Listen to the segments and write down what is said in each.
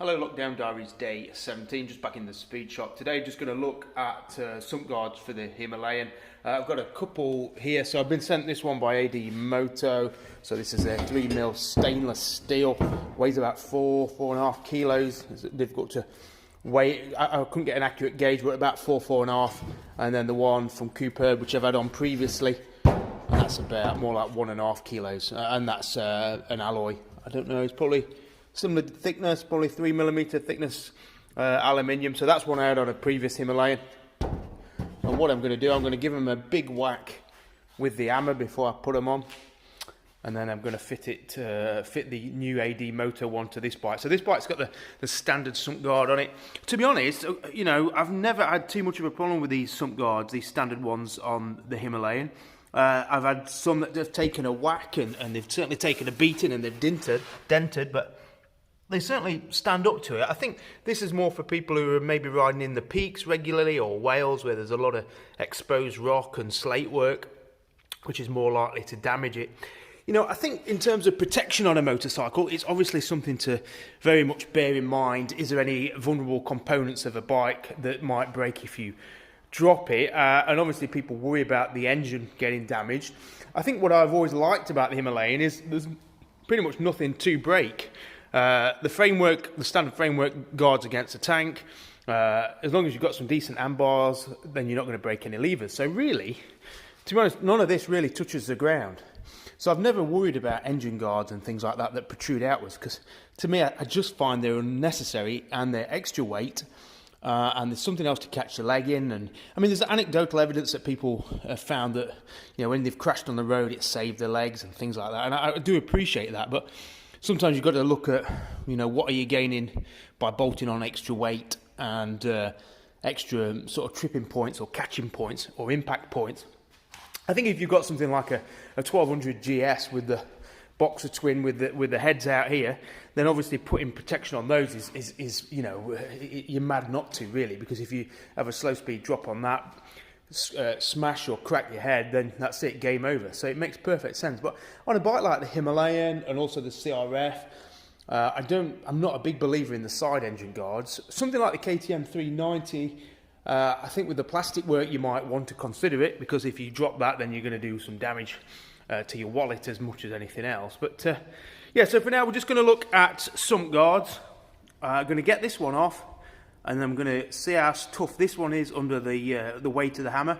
Hello Lockdown Diaries Day 17, just back in the speed shop. Today just going to look at sump guards for the Himalayan. I've got a couple here, so I've been sent this one by AD Moto. So this is a 3mm stainless steel, weighs about 4.5 kilos. It's difficult to weigh, I couldn't get an accurate gauge, but about 4.5. And then the one from Cooperb, which I've had on previously, and that's about more like 1.5 kilos. And that's an alloy. I don't know, it's probably similar thickness, probably 3mm thickness aluminium. So that's one I had on a previous Himalayan. And what I'm going to do, I'm going to give them a big whack with the hammer before I put them on, and then I'm going to fit the new AD Moto one to this bike. So this bike's got the standard sump guard on it. To be honest, you know, I've never had too much of a problem with these sump guards, these standard ones on the Himalayan. I've had some that have taken a whack and they've certainly taken a beating and they've dented, but they certainly stand up to it. I think this is more for people who are maybe riding in the peaks regularly, or Wales where there's a lot of exposed rock and slate work, which is more likely to damage it. You know, I think in terms of protection on a motorcycle, it's obviously something to very much bear in mind. Is there any vulnerable components of a bike that might break if you drop it? And obviously people worry about the engine getting damaged. I think what I've always liked about the Himalayan is there's pretty much nothing to break. The framework, the standard framework, guards against a tank. As long as you've got some decent handbars, then you're not going to break any levers. So really, to be honest, none of this really touches the ground. So I've never worried about engine guards and things like that that protrude outwards, because to me, I just find they're unnecessary and they're extra weight. And there's something else to catch the leg in. And I mean, there's anecdotal evidence that people have found that, you know, when they've crashed on the road, it saved their legs and things like that. And I do appreciate that, but sometimes you've got to look at, you know, what are you gaining by bolting on extra weight and extra sort of tripping points or catching points or impact points. I think if you've got something like a 1200 GS with the Boxer twin with the heads out here, then obviously putting protection on those is you know, you're mad not to, really, because if you have a slow speed drop on that, smash or crack your head, then that's it, game over. So it makes perfect sense. But on a bike like the Himalayan and also the CRF, I'm not a big believer in the side engine guards. Something like the KTM 390, I think with the plastic work you might want to consider it, because if you drop that, then you're going to do some damage to your wallet as much as anything else. But yeah, so for now we're just going to look at sump guards. I'm going to get this one off, and then I'm going to see how tough this one is under the weight of the hammer,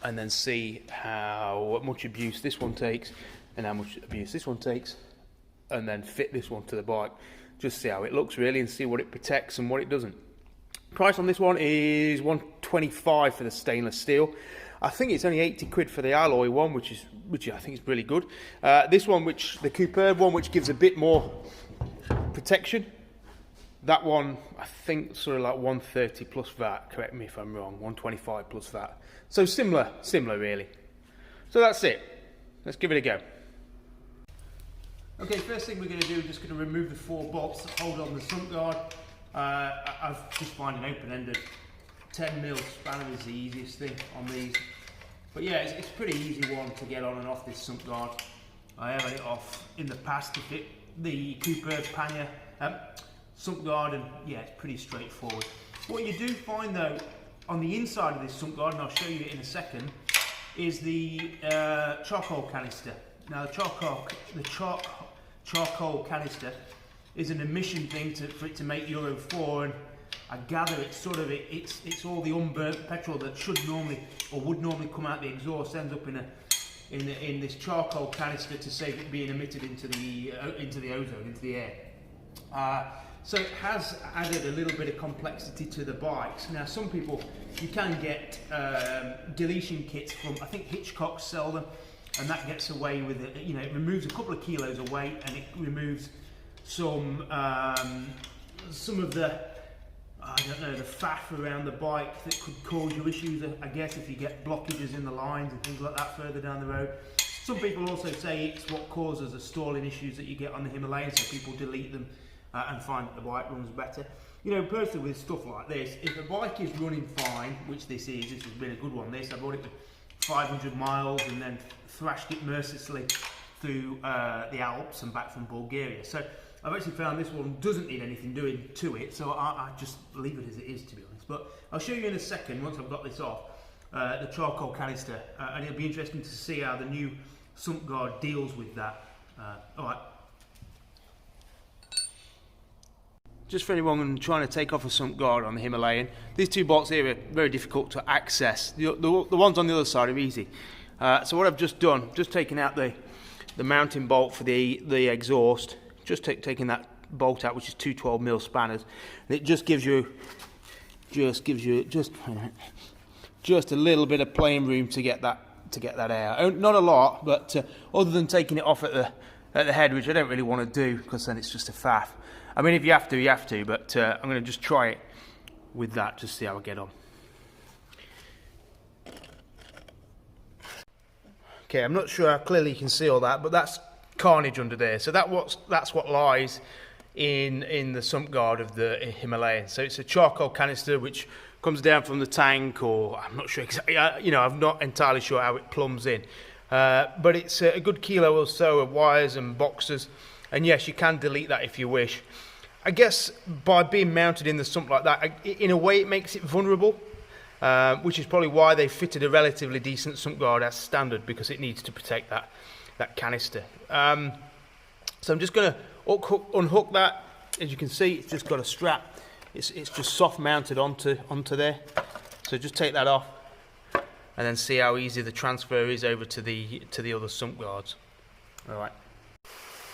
and then see how much abuse this one takes and how much abuse this one takes, and then fit this one to the bike. Just see how it looks, really, and see what it protects and what it doesn't. Price on this one is $125 for the stainless steel. I think it's only 80 quid for the alloy one, which I think is really good. This one, the Cooperb one, which gives a bit more protection. That one, I think, sort of like 130 plus VAT. Correct me if I'm wrong. 125 plus VAT. So similar, really. So that's it. Let's give it a go. Okay, first thing we're going to do is just going to remove the 4 bolts that hold on the sump guard. I've just find an open-ended 10mm spanner is the easiest thing on these. But yeah, it's a pretty easy one to get on and off this sump guard. I have had it off in the past to fit the Cooperb pannier sump guard, and yeah, it's pretty straightforward. What you do find though on the inside of this sump guard, and I'll show you it in a second, is the charcoal canister. Now the charcoal canister is an emission thing for it to make Euro 4, and I gather it's all the unburnt petrol that should normally or would normally come out the exhaust ends up in this charcoal canister to save it being emitted into the ozone, into the air. So it has added a little bit of complexity to the bikes. Now some people, you can get deletion kits from, I think Hitchcock sell them, and that gets away with it. You know, it removes a couple of kilos of weight, and it removes some of the, I don't know, the faff around the bike that could cause you issues, I guess, if you get blockages in the lines and things like that further down the road. Some people also say it's what causes the stalling issues that you get on the Himalayan, so people delete them and find that the bike runs better. You know, personally with stuff like this, if a bike is running fine, which this has been a good one, I bought it with 500 miles and then thrashed it mercilessly through the Alps and back from Bulgaria. So I've actually found this one doesn't need anything doing to it, so I just leave it as it is, to be honest. But I'll show you in a second, once I've got this off, the charcoal canister, and it'll be interesting to see how the new sump guard deals with that. Alright. Just for anyone trying to take off a sump guard on the Himalayan, these two bolts here are very difficult to access. The ones on the other side are easy. So what I've just done, just taken out the mounting bolt for the exhaust, just taking that bolt out, which is two 12mm spanners, and it just gives you just a little bit of playing room to get that out. Not a lot, but other than taking it off at the head, which I don't really want to do because then it's just a faff. I mean, if you have to, you have to, but I'm going to just try it with that to see how I get on. Okay, I'm not sure how clearly you can see all that, but that's carnage under there. So that's what lies in the sump guard of the Himalayan. So it's a charcoal canister which comes down from the tank, or I'm not sure exactly, I'm not entirely sure how it plumbs in. But it's a good kilo or so of wires and boxes. And yes, you can delete that if you wish. I guess by being mounted in the sump like that, in a way it makes it vulnerable, which is probably why they fitted a relatively decent sump guard as standard, because it needs to protect that canister. So I'm just going to unhook that. As you can see, it's just got a strap. It's just soft mounted onto there. So just take that off, and then see how easy the transfer is over to the other sump guards. All right.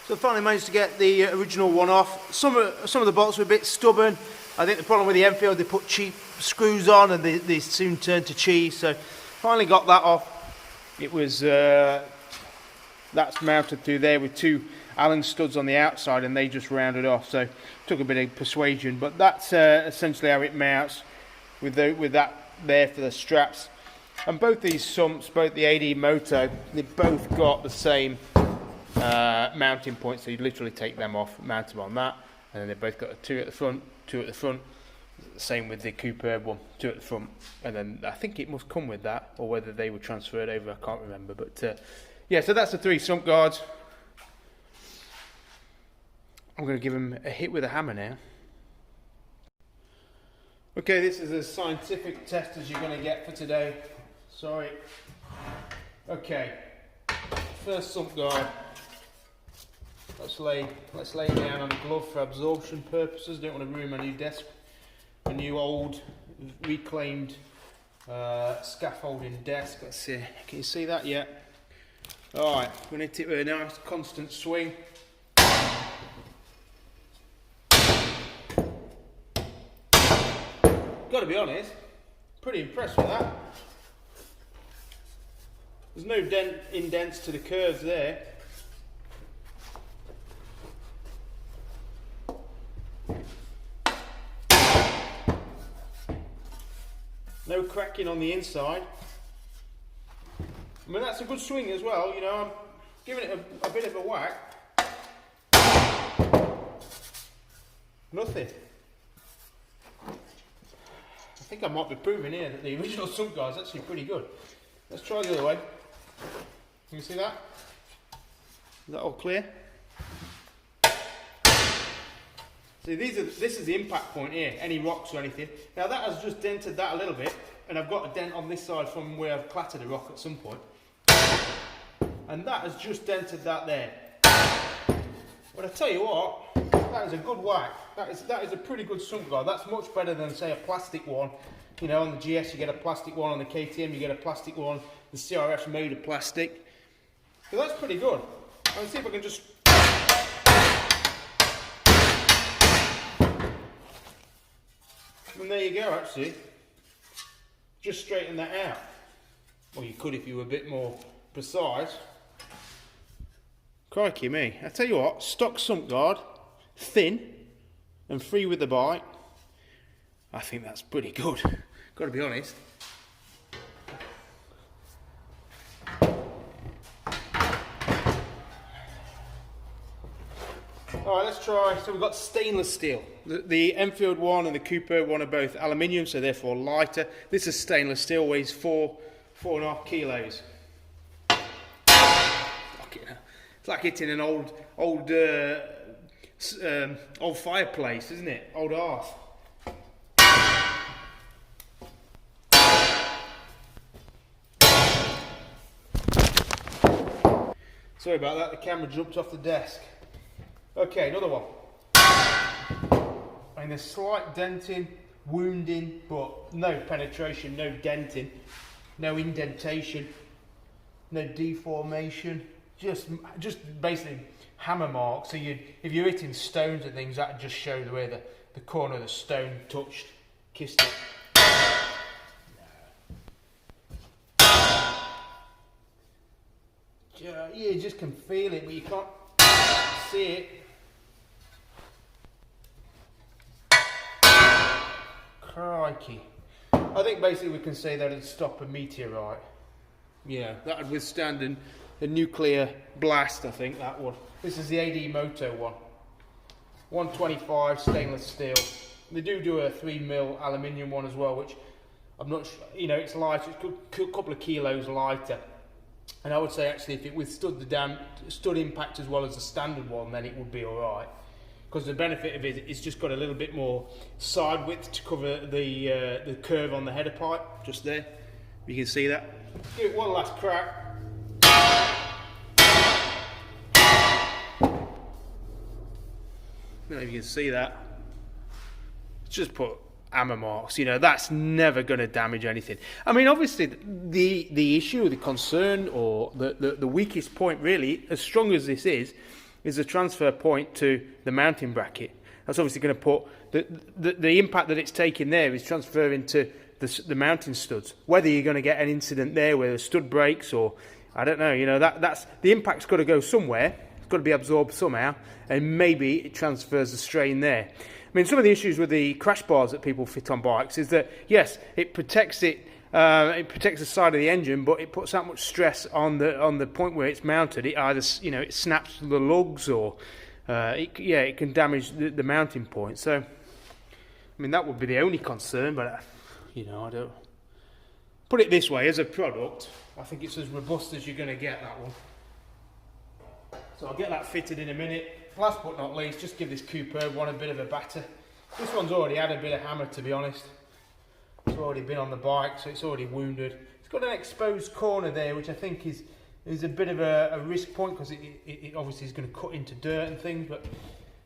So I finally managed to get the original one off. Some of the bolts were a bit stubborn. I think the problem with the Enfield, they put cheap screws on and they soon turn to cheese. So finally got that off. It was that's mounted through there with two Allen studs on the outside, and they just rounded off. So it took a bit of persuasion, but that's essentially how it mounts with that there for the straps. And both these sumps, both the AD Moto, they've both got the same mounting points, so you literally take them off, mount them on that, and then they've both got two at the front. Same with the Cooperb one, two at the front, and then I think it must come with that, or whether they were transferred over, I can't remember. But yeah, so that's the three sump guards. I'm going to give them a hit with a hammer now. Okay, this is as scientific test as you're going to get for today. Sorry. Okay, first sump guard. Let's lay it down on the glove for absorption purposes. Don't want to ruin my new desk, my new old reclaimed scaffolding desk. Let's see, can you see that yet? Alright, we're going to hit it with a nice constant swing. Got to be honest, pretty impressed with that. There's no indents to the curves there. No cracking on the inside. I mean, that's a good swing as well, you know, I'm giving it a bit of a whack. Nothing. I think I might be proving here that the original sump guard is actually pretty good. Let's try the other way. Can you see that? Is that all clear? See, this is the impact point here, any rocks or anything. Now that has just dented that a little bit, and I've got a dent on this side from where I've clattered a rock at some point. And that has just dented that there. But I tell you what, that is a good whack. That is a pretty good sump guard. That's much better than, say, a plastic one. You know, on the GS you get a plastic one, on the KTM you get a plastic one, the CRF's made of plastic. So that's pretty good. Let's see if I can just... And there you go, actually. Just straighten that out. Well, you could if you were a bit more precise. Crikey me. I tell you what, stock sump guard, thin and free with the bite. I think that's pretty good. Got to be honest. Alright, let's try. So we've got stainless steel. The Enfield one and the Cooperb one are both aluminium, so therefore lighter. This is stainless steel, weighs 4.5 kilos. It's like hitting an old old fireplace, isn't it? Old hearth. Sorry about that, the camera jumped off the desk. Okay, another one. I mean, there's slight denting, wounding, but no penetration, no denting, no indentation, no deformation. Just basically hammer marks. So if you're hitting stones and things, that would just show the way the corner of the stone touched, kissed it. Yeah, you just can feel it, but you can't see it. Crikey. I think basically we can say that it'd stop a meteorite. Yeah, that would withstand a nuclear blast, I think that would. This is the AD Moto one. 125 stainless steel. They do a 3mm aluminium one as well, which I'm not sure, you know, it's light, it's a couple of kilos lighter. And I would say actually if it withstood stood impact as well as the standard one, then it would be alright. Because the benefit of it, it's just got a little bit more side width to cover the curve on the header pipe, just there. You can see that. Give it one last crack. I don't know if you can see that. Just put hammer marks, you know, that's never going to damage anything. I mean, obviously the issue, the concern, or the weakest point really, as strong as this is the transfer point to the mounting bracket. That's obviously going to put the impact that it's taking there is transferring to the mounting studs. Whether you're going to get an incident there where the stud breaks, or I don't know, you know, that's the impact's got to go somewhere. It's got to be absorbed somehow, and maybe it transfers the strain there. I mean, some of the issues with the crash bars that people fit on bikes is that, yes, it protects the side of the engine, but it puts that much stress on the point where it's mounted. It either, you know, it snaps the lugs, or it can damage the mounting point. So, I mean, that would be the only concern. But you know, I don't put it this way: as a product, I think it's as robust as you're going to get, that one. So I'll get that fitted in a minute. Last but not least, just give this Cooperb one a bit of a batter. This one's already had a bit of hammer, to be honest. It's already been on the bike, so it's already wounded. It's got an exposed corner there, which I think is a bit of a risk point, because it obviously is going to cut into dirt and things, but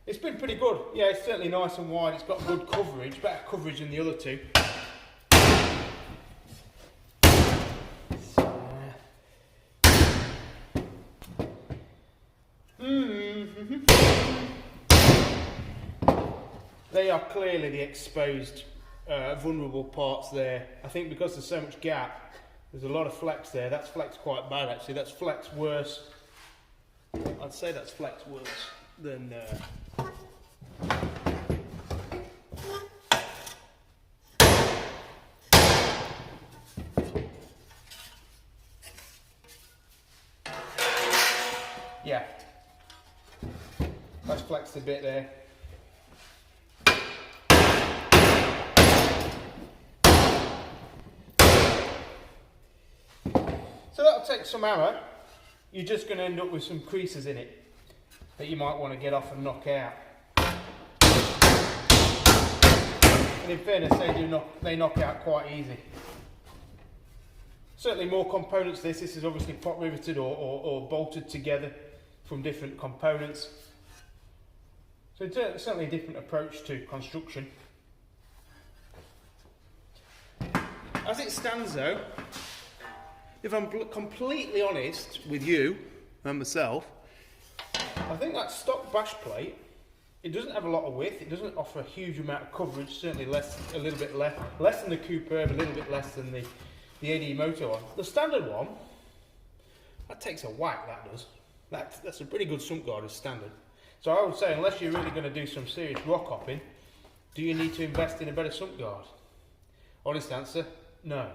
it's been pretty good. Yeah, it's certainly nice and wide. It's got good coverage, better coverage than the other two. They are clearly the exposed vulnerable parts there. I think because there's so much gap, there's a lot of flex there. That's flexed quite bad actually. That's flexed worse. I'd say that's flexed worse than yeah. That's flexed a bit there. So that'll take some hammer. You're just going to end up with some creases in it that you might want to get off and knock out. And in fairness, they knock out quite easy. Certainly more components. This is obviously pot riveted or bolted together from different components. So it's certainly a different approach to construction. As it stands though, if I'm completely honest with you and myself, I think that stock bash plate, it doesn't have a lot of width, it doesn't offer a huge amount of coverage, certainly a little bit less than the Cooperb, a little bit less than the AD Moto one. The standard one, that takes a whack, that does. That's a pretty good sump guard as standard. So I would say, unless you're really going to do some serious rock hopping, do you need to invest in a better sump guard? Honest answer, no.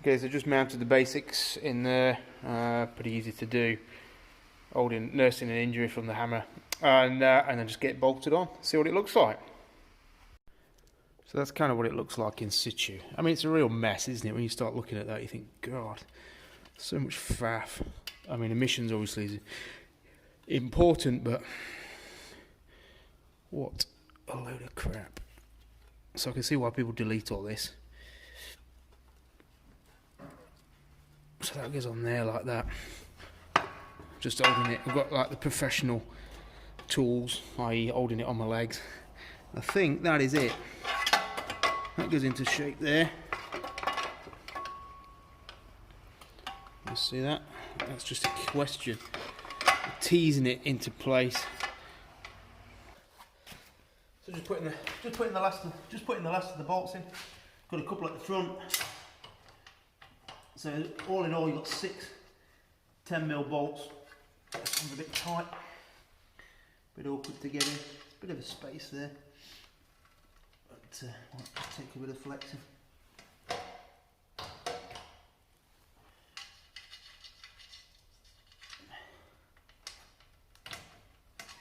Okay, so just mounted the basics in there, pretty easy to do. Nursing an injury from the hammer, and then just get bolted on, see what it looks like. So that's kind of what it looks like in situ. I mean, it's a real mess, isn't it? When you start looking at that, you think, God, so much faff. I mean, emissions obviously is important, but what a load of crap. So I can see why people delete all this. So that goes on there like that. Just holding it. I've got like the professional tools, i.e. holding it on my legs. I think that is it. That goes into shape there. You see that? That's just a question of teasing it into place. So just putting the last of the bolts in. Got a couple at the front. So all in all, you've got 6 10mm bolts. That sounds a bit tight, a bit awkward to get in. There's a bit of a space there, but might take a bit of flexing.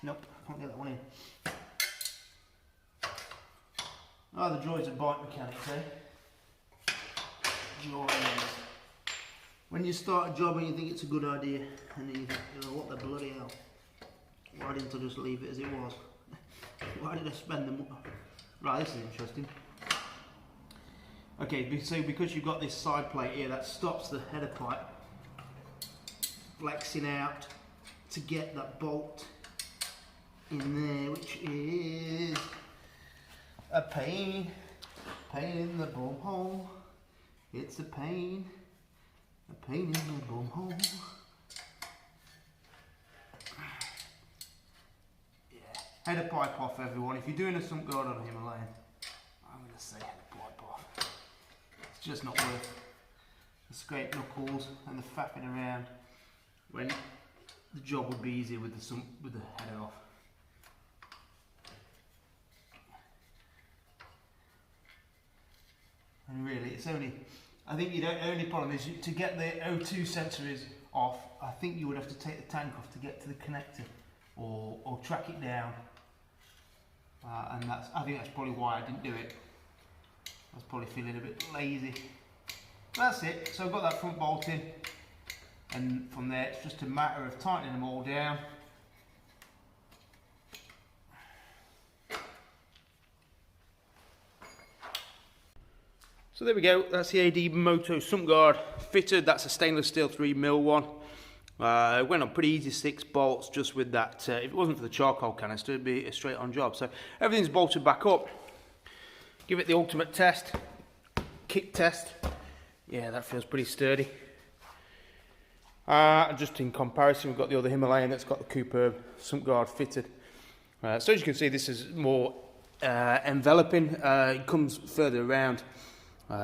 Nope, I can't get that one in. Oh, the joys of bike mechanics, eh? Joys. When you start a job and you think it's a good idea, and then you think, you know, what the bloody hell? Why didn't I just leave it as it was? Why did I spend the money? Right, this is interesting. Okay, so because you've got this side plate here that stops the header pipe flexing out to get that bolt in there, which is a pain in the bum hole. It's a pain in the bum hole. Yeah, header pipe off, everyone. If you're doing a sump guard on a Himalayan, I'm going to say header pipe off. It's just not worth the scraped knuckles and the faffing around when the job would be easier with the header off. And really, it's only, I think the only problem is to get the O2 sensors off. I think you would have to take the tank off to get to the connector, or track it down. And I think that's probably why I didn't do it. I was probably feeling a bit lazy. But that's it. So I've got that front bolt in, and from there it's just a matter of tightening them all down. So there we go, that's the AD Moto sump guard fitted. That's a stainless steel 3mm one. It went on pretty easy, 6 bolts just with that. If it wasn't for the charcoal canister, it'd be a straight on job. So everything's bolted back up. Give it the ultimate test, kick test. Yeah, that feels pretty sturdy. Just in comparison, we've got the other Himalayan that's got the Cooperb sump guard fitted. So as you can see, this is more enveloping. It comes further around.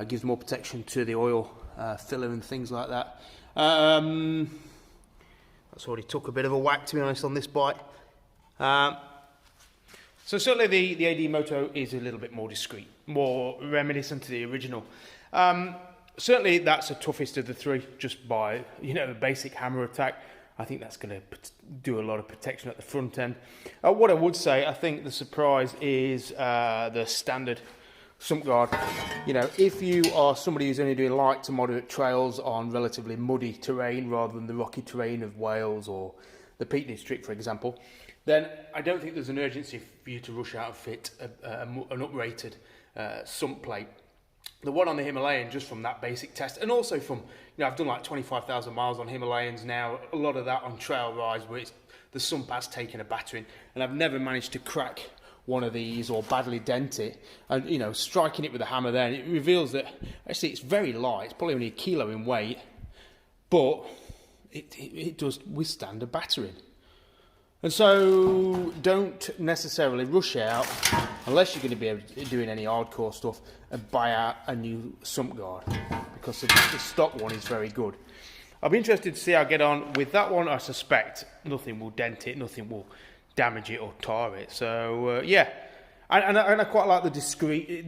Gives more protection to the oil filler and things like that. That's already took a bit of a whack, to be honest, on this bike. So certainly the AD Moto is a little bit more discreet, more reminiscent to the original. Certainly that's the toughest of the 3, just by, you know, the basic hammer attack. I think that's going to do a lot of protection at the front end. What I would say, I think the surprise is the standard sump guard. You know, if you are somebody who's only doing light to moderate trails on relatively muddy terrain rather than the rocky terrain of Wales or the Peak District, for example, then I don't think there's an urgency for you to rush out and fit an uprated sump plate. The one on the Himalayan, just from that basic test, and also from, you know, I've done like 25,000 miles on Himalayans now, a lot of that on trail rides where the sump has taken a battering, and I've never managed to crack one of these or badly dent it. And, you know, striking it with a hammer there, and it reveals that actually it's very light. It's probably only 1 kilo in weight, but it does withstand a battering. And so don't necessarily rush out, unless you're going to be doing any hardcore stuff, and buy out a new sump guard, because the stock one is very good. I'll be interested to see how I get on with that one. I suspect nothing will dent it, nothing will damage it or tar it. So yeah, and I quite like the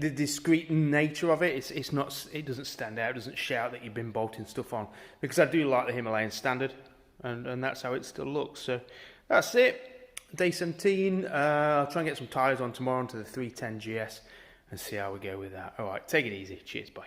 discreet nature of it. It doesn't stand out, it doesn't shout that you've been bolting stuff on, because I do like the Himalayan standard, and that's how it still looks. So that's it, day 17. I'll try and get some tyres on tomorrow onto the 310 GS and see how we go with that. All right, take it easy. Cheers, bye.